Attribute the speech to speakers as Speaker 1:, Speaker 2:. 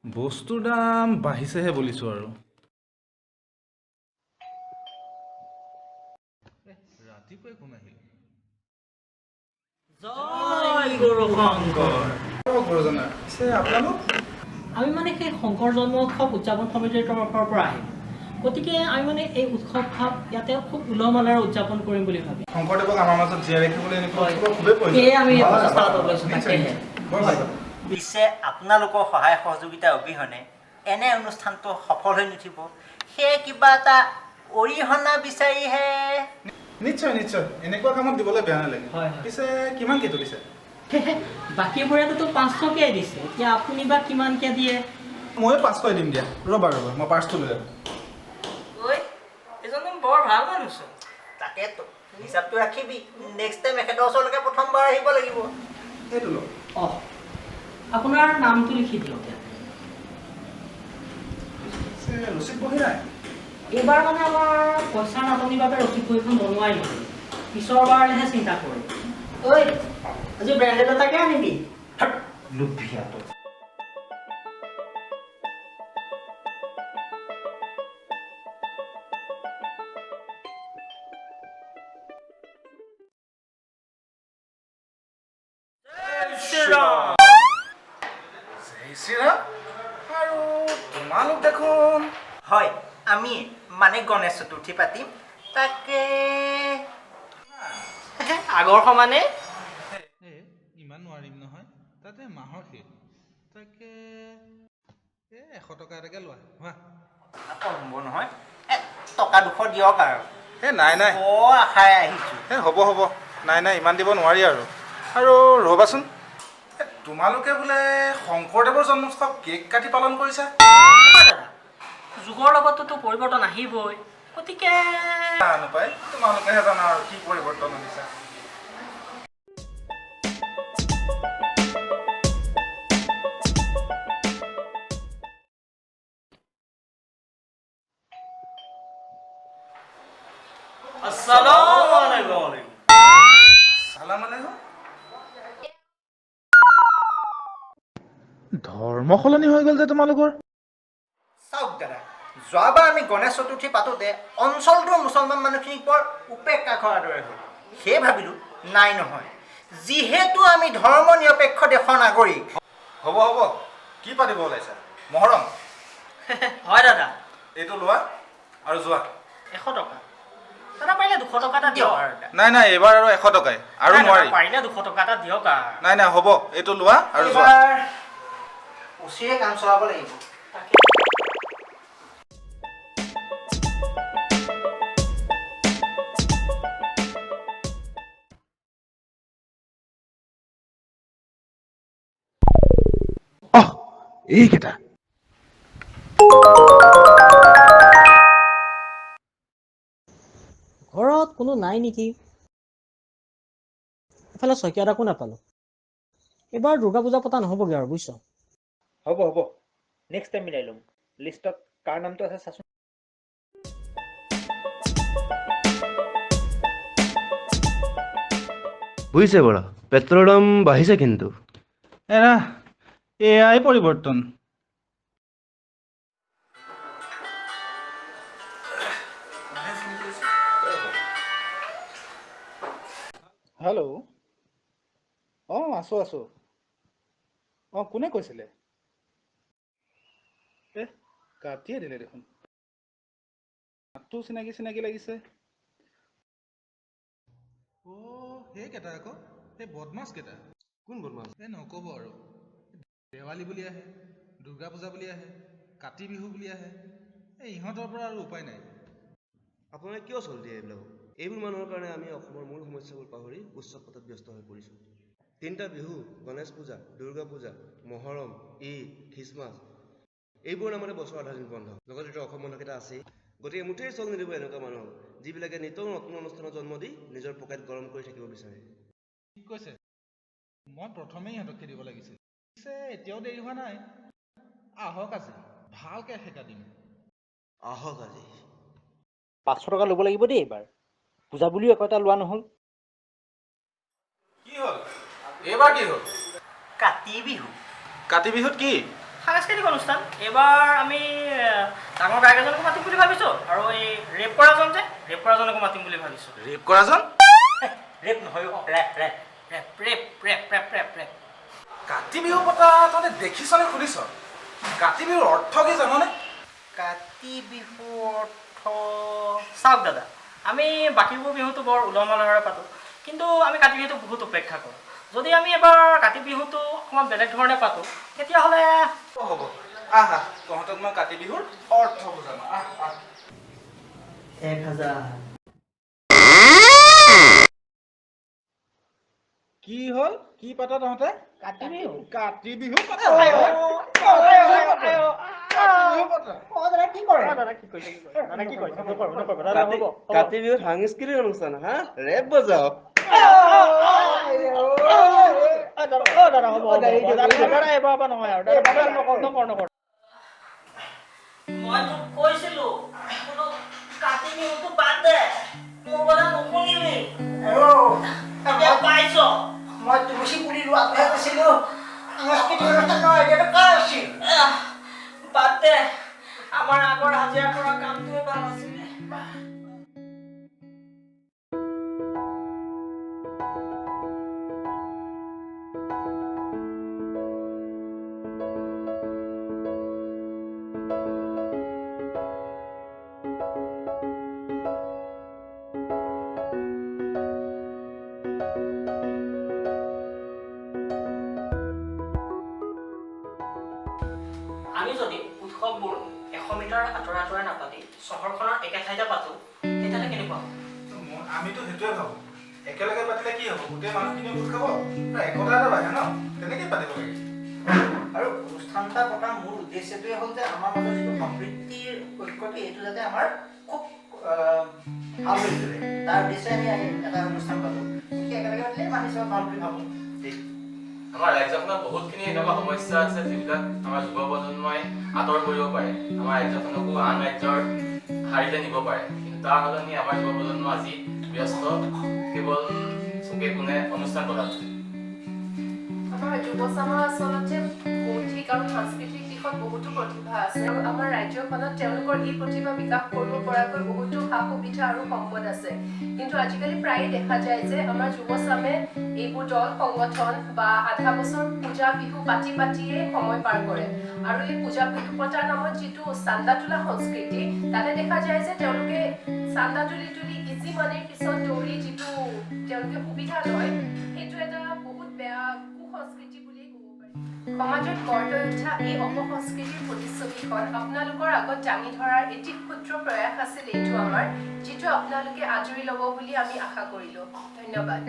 Speaker 1: বস্তুৰ দাম বাঢ়িছেহে বুলিছোঁ আৰু ৰাতিপুৱাই কোন আহিল
Speaker 2: জয় গুৰু শংকৰ
Speaker 1: গুৰুজনা পিছে আপোনালোক
Speaker 2: আমি মানে সেই শংকৰ জন্ম উৎসৱ উদযাপন সমিতিৰ তৰফৰ পৰা আহিম গতিকে আমি মানে এই উৎসৱ ভাৱ ইয়াতে খুব উলহ মালহেৰে উদযাপন কৰিম বুলি ভাবি
Speaker 1: শংকৰদেৱক আমাৰ মাজত জীয়াই ৰাখিবলৈ এনেকুৱা খুবেই
Speaker 2: সেয়ে আমি
Speaker 1: প্ৰয়োজন
Speaker 2: প্ৰচেষ্টা হাতত লৈছোঁ তাকেহে
Speaker 1: বৰ ভাল
Speaker 3: পিছে আপোনালোকৰ সহায় সহযোগিতা অবিহনে এনে অনুষ্ঠানটো সফল হৈ নুঠিব সেয়ে কিবা এটা অৰিহণা বিচাৰিহে
Speaker 1: নিশ্চয় নিশ্চয় এনেকুৱা কামত দিবলৈ বেয়া নালাগে
Speaker 2: হয়।
Speaker 1: পিছে কিমানকৈ তুলিছে
Speaker 2: বাকীবোৰেতো 500কে দিছে এতিয়া আপুনি বা কিমানকে দিয়ে
Speaker 1: ময়ো 500 দিম দিয়া ৰ'বা মই পাৰ্চটো লৈ যাম
Speaker 2: ঐ এজন বৰ ভাল মানুহচোন
Speaker 3: তাকেতো হিচাপটো ৰাখিবি নেক্সট টাইম এখেতৰ ওচৰলৈকে প্ৰথমবাৰ আহিব লাগিব
Speaker 1: সেইটো লওক
Speaker 2: অঁ আপোনাৰ নামটো লিখি দিয়ক ইয়াত
Speaker 1: পিছে ৰচিদ বহি নাই
Speaker 2: এইবাৰ মানে আমাৰ পইচাৰ নাটনিৰ বাবে ৰচিদ বহীখন বনোৱাই নহ'ল পিছৰ বাৰলৈহে চিন্তা কৰিম ঐ আজি ব্ৰেণ্ডেড এটাকে আনিবি
Speaker 3: লুভিয়াটো
Speaker 1: শ্ৰীৰাম আৰু তোমালোক দেখোন
Speaker 3: হয় আমি মানে গণেশ চতুৰ্থী পাতিম তাকে
Speaker 2: আগৰ সমানে
Speaker 1: ইমান নোৱাৰিম নহয় তাতে মাহৰ শেষ তাকে 100 টকা এটাকে লোৱা হোৱা
Speaker 3: কম নহয় টকা 200 দিয়ক আৰু
Speaker 1: নাই নাই
Speaker 3: বৰ আশাৰে আহিছোঁ
Speaker 1: হ'ব নাই ইমান দিব নোৱাৰি আৰু ৰ'বাচোন তোমালোকে বোলে শংকৰদেৱৰ জন্মোৎসৱ কেক কাটি পালন কৰিছা
Speaker 2: যুগৰ লগততো পৰিৱৰ্তন আহিবই গতিকে
Speaker 1: নাপায় তোমালোকেহে জানা আৰু কি পৰিৱৰ্তন আনিছা
Speaker 2: আসসালামু আলাইকুম
Speaker 1: চালাম আলাইকুম ধৰ্ম সলনি হৈ গ'ল যে তোমালোকৰ
Speaker 3: চাওক দাদা যোৱাবাৰ আমি গণেশ চতুৰ্থী পাতোঁতে অঞ্চলটোৰ মুছলমান মানুহখিনিক বৰ উপেক্ষা কৰাৰ দৰে হ'ল সেয়ে ভাবিলোঁ নাই নহয় যিহেতু আমি ধৰ্ম নিৰপেক্ষ দেশৰ নাগৰিক
Speaker 1: হ'ব কি পাতিব ওলাইছা মহৰম
Speaker 2: হয় দাদা
Speaker 1: এইটো লোৱা আৰু যোৱা
Speaker 2: 100 টকা দাদা পাৰিলে 200 টকা এটা দিয়ক আৰু
Speaker 1: নাই এইবাৰ আৰু 100 টকাই আৰু নোৱাৰি
Speaker 2: পাৰিলে 200 টকা এটা দিয়ক আৰু
Speaker 1: নাই হ'ব এইটো লোৱা আৰু যোৱা
Speaker 3: এইবাৰ উচিৰে কাম চলাব লাগিব
Speaker 1: এইকেইটা
Speaker 2: ঘৰত কোনো নাই নেকি এফালে শইকীয়াদাকো নাপালোঁ এইবাৰ দুৰ্গা পূজা পতা নহ'বগৈ আৰু বুজিছ
Speaker 3: হ'ব নেক্সট টাইম মিলাই ল'ম লিষ্টত কাৰ নামটো আছে চাচোন
Speaker 4: বুজিছে বৰা পেট্ৰলৰ দাম বাঢ়িছে কিন্তু
Speaker 1: এৰা এয়াই পৰিৱৰ্তন হেল্ল' আছোঁ কোনে কৈছিলে কাটিয়ে দিলে দেখোন মাতটো চিনাকি লাগিছে সেইকেইটা আকৌ সেই বদমাছ কেইটা
Speaker 4: কোন বদমাছ
Speaker 1: নক'ব আৰু দেৱালী বুলি আহে দুৰ্গা পূজা বুলি আহে কাতি বিহু বুলি আহে ইহঁতৰ পৰা আৰু উপায় নাই
Speaker 4: আপোনালোকে কিয় চল দিয়ে এইবোৰ মানুহৰ কাৰণে আমি অসমৰ মূল সমস্যাবোৰ পাহৰি উৎসৱ পাতত ব্যস্ত হৈ পৰিছোঁ 3টা বিহু গণেশ পূজা দুৰ্গা পূজা মহৰম ঈদ খ্ৰীষ্টমাছ এইবোৰ নামতে বছৰ আধা দিন বন্ধ লগতে অসম মানুহকেইটা আছেই গতিকে মুঠেই চল নিদিব এনেকুৱা মানুহক যিবিলাকে নিতৌ নতুন অনুষ্ঠানত জন্ম দি নিজৰ পকেট গৰম কৰি থাকিব বিচাৰে
Speaker 1: ঠিক কৈছে মই প্ৰথমেই ইহঁতক খেদিব লাগিছিল পিছে এতিয়াও দেৰি হোৱা নাই আহক আজি ভালকৈ শেকা দিম
Speaker 4: আহক আজি
Speaker 3: 500 টকা ল'ব লাগিব দেই এইবাৰ পূজা বুলিও একো এটা লোৱা নহ'ল
Speaker 1: কি হ'ল এইবাৰ কি হ'ল
Speaker 3: কাতি বিহু
Speaker 1: কাতি বিহুত কি
Speaker 2: সাংস্কৃতিক অনুষ্ঠান এইবাৰ আমি ডাঙৰ গায়ক এজনকো মাতিম বুলি ভাবিছোঁ আৰু এই ৰেপ কৰাজন যে ৰেপ কৰাজনকো মাতিম বুলি ভাবিছোঁ।
Speaker 1: ৰেপ কৰাজন?
Speaker 3: ৰেপ নহয় rap rap
Speaker 2: rap rap rap rap rap rap
Speaker 1: Kati Bihu পতা তহঁতে দেখিছনে সুধিছ? কাতি বিহুৰ অৰ্থ কি জাননে?
Speaker 3: কাতি বিহুৰ অৰ্থ
Speaker 2: চাওক দাদা, আমি বাকীবোৰ বিহুটো বৰ উলহ মালহেৰে পাতোঁ, কিন্তু আমি কাতি বিহুটো বহুত উপেক্ষা কৰোঁ। যদি আমি এবাৰ কাতি বিহুটো অকণমান বেলেগ ধৰণে পাতোঁ তেতিয়াহ'লে
Speaker 1: হ'ব। আহা, তহঁতক মই কাতি বিহুৰ অৰ্থ বুজাম।
Speaker 2: 1000।
Speaker 1: কি হ'ল? কি পাতা তহঁতে?
Speaker 2: কাতি বিহু।
Speaker 1: কাতি বিহু পাতা?
Speaker 4: কাতি বিহুত সাংস্কৃতিক অনুষ্ঠান হা ৰেপ বজাও
Speaker 2: মই তোক কৈছিলোঁ বোলো কাতি বিহুটো বাদ দে, মোৰ কথা নুশুনিলি, এতিয়া পাইছ।
Speaker 3: মই তুলসী পুলি ৰোৱাটোহে কৈছিলোঁ, সাংস্কৃতিক অনুষ্ঠান নহয়, এতিয়াতো কাৰ আছিল?
Speaker 2: বাদ দে, আমাৰ আগৰ হাজিৰা কৰা কামটোৱে ভাল আছিলে। আমি যদি উৎসৱবোৰ 100 মিটাৰ আঁতৰে আঁতৰে নাপাতি চহৰখনৰ একে ঠাইতে পাতোঁ তেতিয়াহ'লে কেনেকুৱা হ'ব?
Speaker 1: আমিতো সেইটোৱে ভাবোঁ। একেলগে পাতিলে কি হ'ব? গোটেই মানুহখিনিয়ে গোট খাব, একতা এটা বাঢ়ে ন? তেনেকেই পাতিব লাগে।
Speaker 3: আৰু অনুষ্ঠান এটা পতাৰ মূল উদ্দেশ্যটোৱে হ'ল যে আমাৰ মাজত যিটো সম্প্ৰীতিৰ ঐক্যটো এইটো যাতে আমাৰ খুব ভাল হৈ তোলে, তাৰ উদ্দেশ্যে আমি এটা অনুষ্ঠান পাতোঁ। গতিকে একেলগে পাতিলে মানুহ হিচাপে ভাল বুলি ভাবোঁ।
Speaker 5: আমাৰ ৰাজ্যখনত বহুতখিনি এনেকুৱা সমস্যা আছে যিবিলাক আমাৰ যুৱ প্ৰজন্মই আঁতৰ কৰিব পাৰে, আমাৰ ৰাজ্যখনকো আন ৰাজ্যৰ শাৰীতে নিব পাৰে, কিন্তু তাৰ সলনি আমাৰ যুৱ প্ৰজন্ম আজি ব্যস্ত কেৱল চুকে কোণে অনুষ্ঠান পতাত।
Speaker 6: আমাৰ যুৱচামৰ আচলতে বৌদ্ধিক আৰু সাংস্কৃতিক দিশত বহুতো প্ৰতিভা আছে আৰু আমাৰ ৰাজ্যখনত তেওঁলোকৰ এই প্ৰতিভা বিকাশ কৰিব পৰাকৈ বহুতো সা সুবিধা আৰু সম্পদ আছে, কিন্তু আজিকালি প্ৰায়ে দেখা যায় যে আমাৰ যুৱচামে এইবোৰ দল সংগঠন বা আধা বছৰ পূজা বিহু পাতিয়ে সময় পাৰ কৰে আৰু এই পূজা বিহু পতাৰ নামত যিটো চান্দা তোলা সংস্কৃতি, তাতে দেখা যায় যে তেওঁলোকে চান্দা তুলি ইজি মানিৰ পিছত দৌৰি যিটো তেওঁলোকে সুবিধা লয়, সেইটো এটা বহুত বেয়া কুসংস্কৃতি বুলিয়েই ক'ব পাৰি। সমাজত গঢ় লৈ উঠা এই অপসংস্কৃতিৰ প্ৰতিচ্ছবিখন আপোনালোকৰ আগত দাঙি ধৰাৰ এটি ক্ষুদ্ৰ প্ৰয়াস আছিল এইটো আমাৰ, যিটো আপোনালোকে আদৰি ল'ব বুলি আমি আশা কৰিলোঁ। ধন্যবাদ।